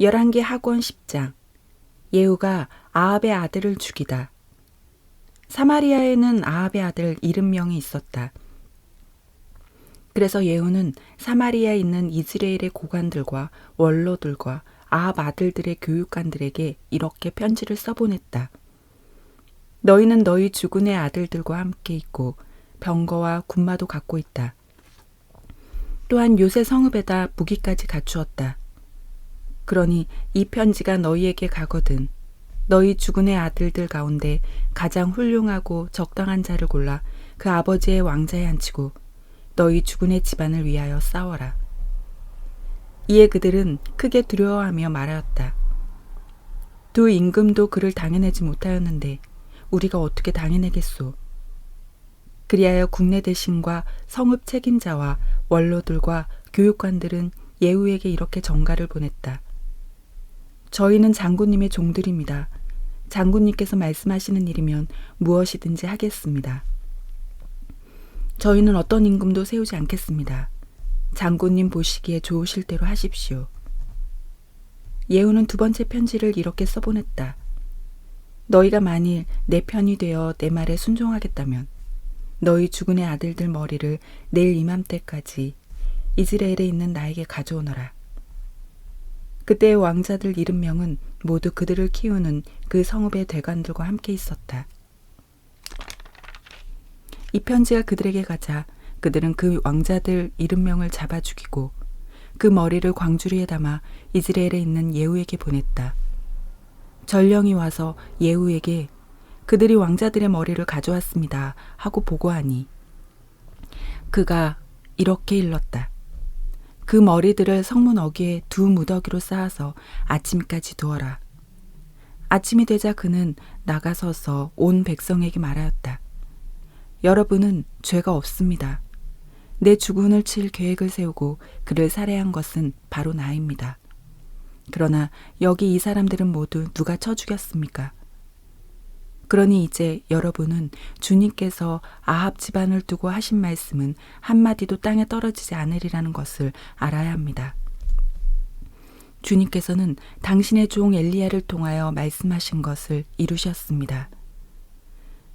열왕기 하권 10장. 예후가 아합의 아들을 죽이다. 사마리아에는 아합의 아들 70명이 있었다. 그래서 예후는 사마리아에 있는 이스라엘의 고관들과 원로들과 아합 아들들의 교육관들에게 이렇게 편지를 써보냈다. 너희는 너희 주군의 아들들과 함께 있고 병거와 군마도 갖고 있다. 또한 요새 성읍에다 무기까지 갖추었다. 그러니 이 편지가 너희에게 가거든 너희 주군의 아들들 가운데 가장 훌륭하고 적당한 자를 골라 그 아버지의 왕자에 앉히고 너희 주군의 집안을 위하여 싸워라. 이에 그들은 크게 두려워하며 말하였다. 두 임금도 그를 당해내지 못하였는데 우리가 어떻게 당해내겠소? 그리하여 국내 대신과 성읍 책임자와 원로들과 교육관들은 예후에게 이렇게 전가를 보냈다. 저희는 장군님의 종들입니다. 장군님께서 말씀하시는 일이면 무엇이든지 하겠습니다. 저희는 어떤 임금도 세우지 않겠습니다. 장군님 보시기에 좋으실 대로 하십시오. 예후는 두 번째 편지를 이렇게 써보냈다. 너희가 만일 내 편이 되어 내 말에 순종하겠다면 너희 주군의 아들들 머리를 내일 이맘때까지 이스라엘에 있는 나에게 가져오너라. 그때의 왕자들 70명은 모두 그들을 키우는 그 성읍의 대관들과 함께 있었다. 이 편지가 그들에게 가자 그들은 그 왕자들 70명을 잡아 죽이고 그 머리를 광주리에 담아 이스라엘에 있는 예후에게 보냈다. 전령이 와서 예후에게 그들이 왕자들의 머리를 가져왔습니다 하고 보고하니 그가 이렇게 일렀다. 그 머리들을 성문 어귀에 두 무더기로 쌓아서 아침까지 두어라. 아침이 되자 그는 나가서서 온 백성에게 말하였다. 여러분은 죄가 없습니다. 내 주군을 칠 계획을 세우고 그를 살해한 것은 바로 나입니다. 그러나 여기 이 사람들은 모두 누가 쳐 죽였습니까? 그러니 이제 여러분은 주님께서 아합 집안을 두고 하신 말씀은 한마디도 땅에 떨어지지 않으리라는 것을 알아야 합니다. 주님께서는 당신의 종 엘리야를 통하여 말씀하신 것을 이루셨습니다.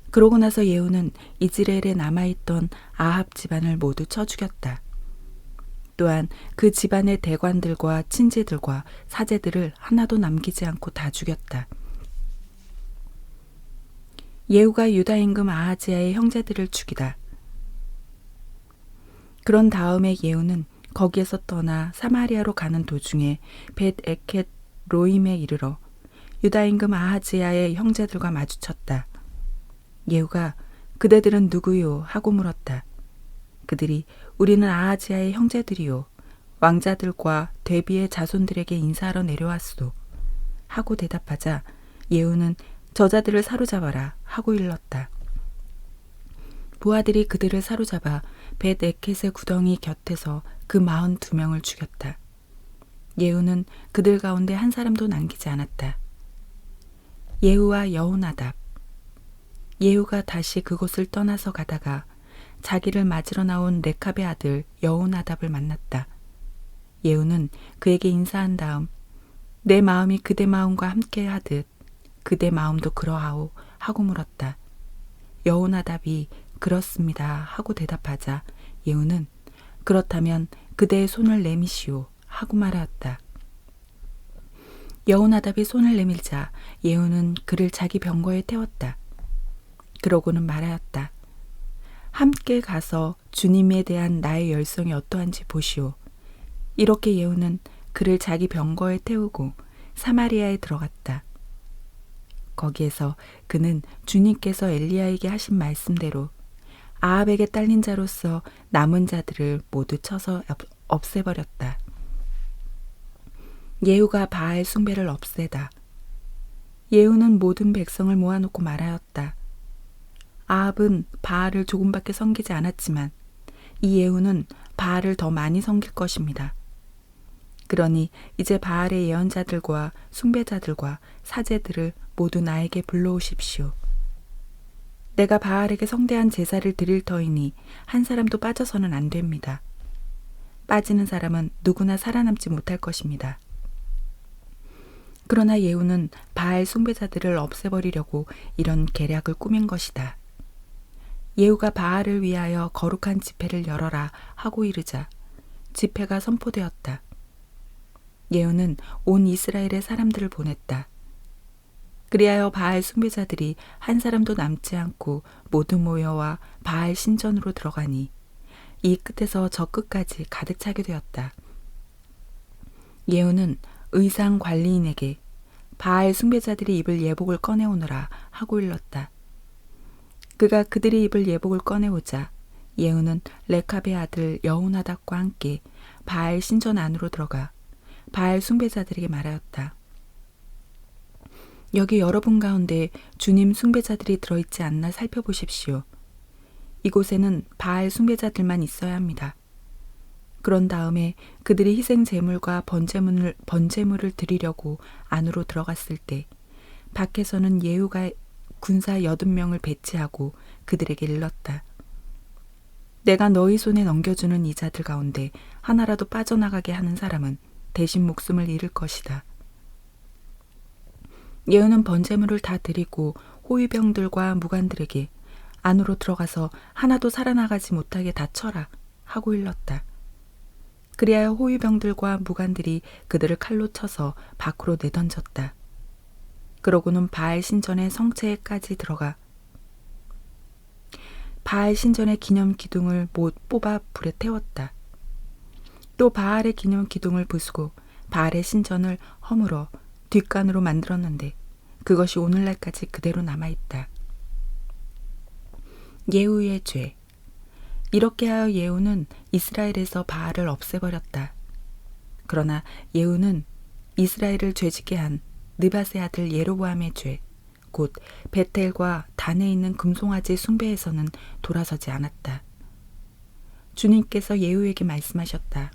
그러고 나서 예후는 이스라엘에 남아있던 아합 집안을 모두 쳐 죽였다. 또한 그 집안의 대관들과 친지들과 사제들을 하나도 남기지 않고 다 죽였다. 예후가 유다 임금 아하지야의 형제들을 죽이다. 그런 다음에 예후는 거기에서 떠나 사마리아로 가는 도중에 벳 에켓 로임에 이르러 유다 임금 아하지야의 형제들과 마주쳤다. 예후가 그대들은 누구요? 하고 물었다. 그들이 우리는 아하지야의 형제들이요. 왕자들과 대비의 자손들에게 인사하러 내려왔소. 하고 대답하자 예후는 저자들을 사로잡아라 하고 일렀다. 부하들이 그들을 사로잡아 벳 에켓의 구덩이 곁에서 그 42명을 죽였다. 예후는 그들 가운데 한 사람도 남기지 않았다. 예후와 여호나답. 예후가 다시 그곳을 떠나서 가다가 자기를 맞으러 나온 레캅의 아들 여호나답을 만났다. 예후는 그에게 인사한 다음 내 마음이 그대 마음과 함께 하듯 그대 마음도 그러하오 하고 물었다. 여호나답이 그렇습니다 하고 대답하자 예후는 그렇다면 그대의 손을 내미시오 하고 말하였다. 여호나답이 손을 내밀자 예후는 그를 자기 병거에 태웠다. 그러고는 말하였다. 함께 가서 주님에 대한 나의 열성이 어떠한지 보시오. 이렇게 예후는 그를 자기 병거에 태우고 사마리아에 들어갔다. 거기에서 그는 주님께서 엘리야에게 하신 말씀대로 아합에게 딸린 자로서 남은 자들을 모두 쳐서 없애버렸다. 예후가 바알 숭배를 없애다. 예후는 모든 백성을 모아놓고 말하였다. 아합은 바알을 조금밖에 섬기지 않았지만 이 예후는 바알을 더 많이 섬길 것입니다. 그러니 이제 바알의 예언자들과 숭배자들과 사제들을 모두 나에게 불러오십시오. 내가 바알에게 성대한 제사를 드릴 터이니 한 사람도 빠져서는 안 됩니다. 빠지는 사람은 누구나 살아남지 못할 것입니다. 그러나 예후는 바알 숭배자들을 없애버리려고 이런 계략을 꾸민 것이다. 예후가 바알을 위하여 거룩한 집회를 열어라 하고 이르자 집회가 선포되었다. 예후는 온 이스라엘의 사람들을 보냈다. 그리하여 바알 숭배자들이 한 사람도 남지 않고 모두 모여와 바알 신전으로 들어가니 이 끝에서 저 끝까지 가득 차게 되었다. 예후는 의상 관리인에게 바알 숭배자들이 입을 예복을 꺼내오너라 하고 일렀다. 그가 그들이 입을 예복을 꺼내오자 예후는 레캅의 아들 여호나답과 함께 바알 신전 안으로 들어가 바알 숭배자들에게 말하였다. 여기 여러분 가운데 주님 숭배자들이 들어있지 않나 살펴보십시오. 이곳에는 바알 숭배자들만 있어야 합니다. 그런 다음에 그들이 희생 제물과 번제물을 드리려고 안으로 들어갔을 때 밖에서는 예후가 군사 80명을 배치하고 그들에게 일렀다. 내가 너희 손에 넘겨주는 이 자들 가운데 하나라도 빠져나가게 하는 사람은 대신 목숨을 잃을 것이다. 예후는 번제물을 다 드리고 호위병들과 무관들에게 안으로 들어가서 하나도 살아나가지 못하게 다 쳐라 하고 일렀다. 그리하여 호위병들과 무관들이 그들을 칼로 쳐서 밖으로 내던졌다. 그러고는 바알 신전의 성체에까지 들어가 바알 신전의 기념 기둥을 못 뽑아 불에 태웠다. 또 바알의 기념 기둥을 부수고 바알의 신전을 허물어 뒷간으로 만들었는데 그것이 오늘날까지 그대로 남아있다. 예후의 죄. 이렇게 하여 예후는 이스라엘에서 바알을 없애버렸다. 그러나 예후는 이스라엘을 죄짓게 한 느밧의 아들 예로보암의 죄, 곧 베텔과 단에 있는 금송아지 숭배에서는 돌아서지 않았다. 주님께서 예후에게 말씀하셨다.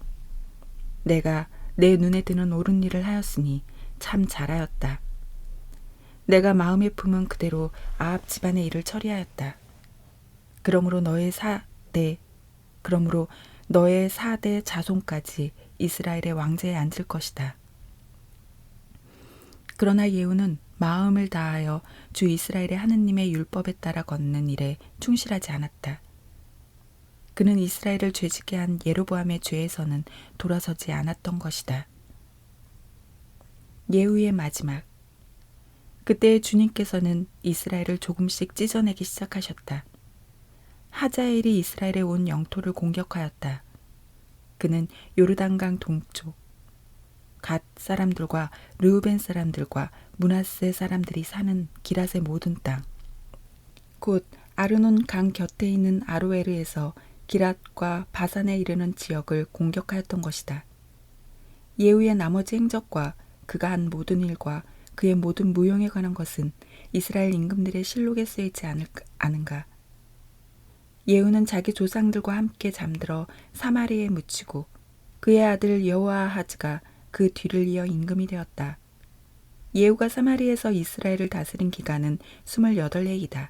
내가 내 눈에 드는 옳은 일을 하였으니 참 잘하였다. 내가 마음에 품은 그대로 아합 집안의 일을 처리하였다. 그러므로 너의 4대 자손까지 이스라엘의 왕제에 앉을 것이다. 그러나 예후는 마음을 다하여 주 이스라엘의 하느님의 율법에 따라 걷는 일에 충실하지 않았다. 그는 이스라엘을 죄짓게 한 예로보암의 죄에서는 돌아서지 않았던 것이다. 예후의 마지막. 그때 주님께서는 이스라엘을 조금씩 찢어내기 시작하셨다. 하자엘이 이스라엘의 온 영토를 공격하였다. 그는 요르단강 동쪽 갓 사람들과 르우벤 사람들과 므낫세 사람들이 사는 기랏의 모든 땅, 곧 아르논 강 곁에 있는 아로에르에서 기랏과 바산에 이르는 지역을 공격하였던 것이다. 예후의 나머지 행적과 그가 한 모든 일과 그의 모든 무용에 관한 것은 이스라엘 임금들의 실록에 쓰이지 않은가. 예후는 자기 조상들과 함께 잠들어 사마리에 묻히고 그의 아들 여호아하즈가 그 뒤를 이어 임금이 되었다. 예후가 사마리에서 이스라엘을 다스린 기간은 28해이다.